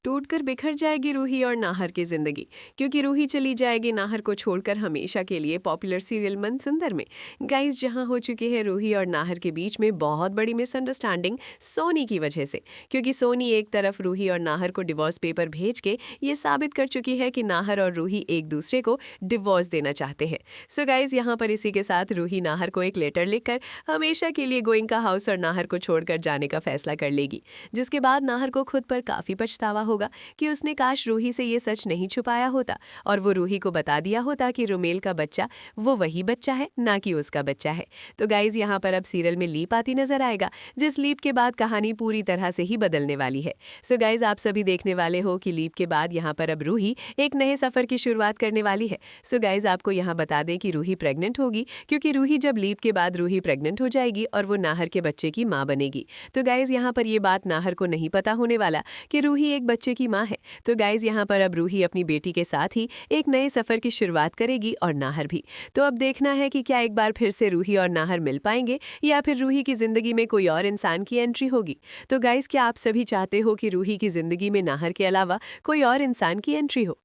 टूटकर बिखर जाएगी रूही और नाहर की जिंदगी, क्योंकि रूही चली जाएगी नाहर को छोड़कर हमेशा के लिए पॉपुलर सीरियल मनसुंदर में। गाइस, जहां हो चुकी है रूही और नाहर के बीच में बहुत बड़ी मिसअंडरस्टैंडिंग सोनी की वजह से, क्योंकि सोनी एक तरफ रूही और नाहर को डिवोर्स पेपर भेज के ये साबित कर चुकी है कि नाहर और रूही एक दूसरे को डिवोर्स देना चाहते हैं। सो गाइस, यहाँ पर इसी के साथ रूही नाहर को एक लेटर लिखकर हमेशा के लिए गोइंका हाउस और नाहर को छोड़कर जाने का फैसला कर लेगी, जिसके बाद नाहर को खुद पर काफी पछतावा होगा कि उसने काश रूही से ये सच नहीं छुपाया होता और वो रूही को बता दिया होता कि रुमेल का बच्चा वो वही बच्चा है, ना कि उसका बच्चा है। तो गाइज, यहाँ पर अब सीरियल में लीप आती नजर आएगा, जिस लीप के बाद कहानी पूरी तरह से ही बदलने वाली है। सो गाइज, आप सभी देखने वाले हो कि लीप के बाद यहाँ पर अब रूही एक नए सफर की शुरुआत करने वाली है। सो गाइज, आपको यहाँ बता दें कि रूही प्रेग्नेंट होगी, क्योंकि रूही जब लीप के बाद रूही प्रेग्नेंट हो जाएगी और वो नाहर के बच्चे की माँ बनेगी। तो गाइज, यहाँ पर ये बात नाहर को नहीं पता होने वाला कि रूही एक बच्चे की माँ है। तो गाइज, यहाँ पर अब रूही अपनी बेटी के साथ ही एक नए सफर की शुरुआत करेगी और नाहर भी। तो अब देखना है कि क्या एक बार फिर से रूही और नाहर मिल पाएंगे या फिर रूही की जिंदगी में कोई और इंसान की एंट्री होगी। तो गाइज, क्या आप सभी चाहते हो कि रूही की जिंदगी में नाहर के अलावा कोई और इंसान की एंट्री हो?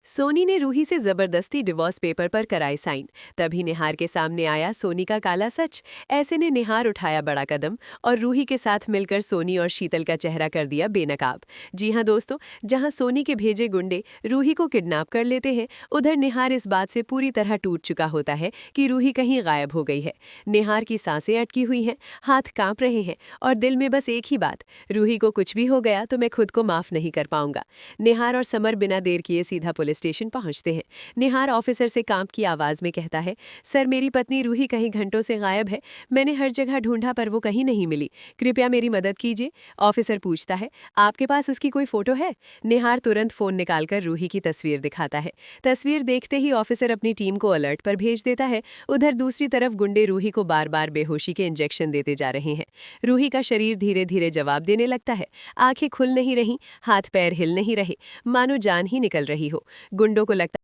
सोनी ने रूही से जबरदस्ती डिवोर्स पेपर पर कराई साइन। तभी निहार के सामने आया सोनी का काला सच। ऐसे ने निहार उठाया बड़ा कदम और रूही के साथ मिलकर सोनी और शीतल का चेहरा कर दिया बेनकाब। जी हां दोस्तों, जहां सोनी के भेजे गुंडे रूही को किडनैप कर लेते हैं, उधर निहार इस बात से पूरी तरह टूट चुका होता है कि रूही कहीं गायब हो गई है। निहार की सांसें अटकी हुई हैं, हाथ कांप रहे हैं और दिल में बस एक ही बात, रूही को कुछ भी हो गया तो मैं खुद को माफ नहीं कर पाऊंगा। निहार और समर बिना देर किए सीधा पुलिस स्टेशन पहुंचते हैं। निहार ऑफिसर से कांप की आवाज में कहता है, सर, मेरी पत्नी रूही कहीं घंटों से गायब है। मैंने हर जगह ढूंढा पर वो कहीं नहीं मिली। कृपया मेरी मदद कीजिए। ऑफिसर पूछता है, आपके पास उसकी कोई फोटो है? निहार तुरंत फोन निकालकर रूही की तस्वीर दिखाता है। तस्वीर देखते ही ऑफिसर अपनी टीम को अलर्ट पर भेज देता है। उधर दूसरी तरफ गुंडे रूही को बार बार बेहोशी के इंजेक्शन देते जा रहे हैं। रूही का शरीर धीरे धीरे जवाब देने लगता है। आंखें खुल नहीं रही, हाथ पैर हिल नहीं रहे, मानो जान ही निकल रही हो। गुंडों को लगता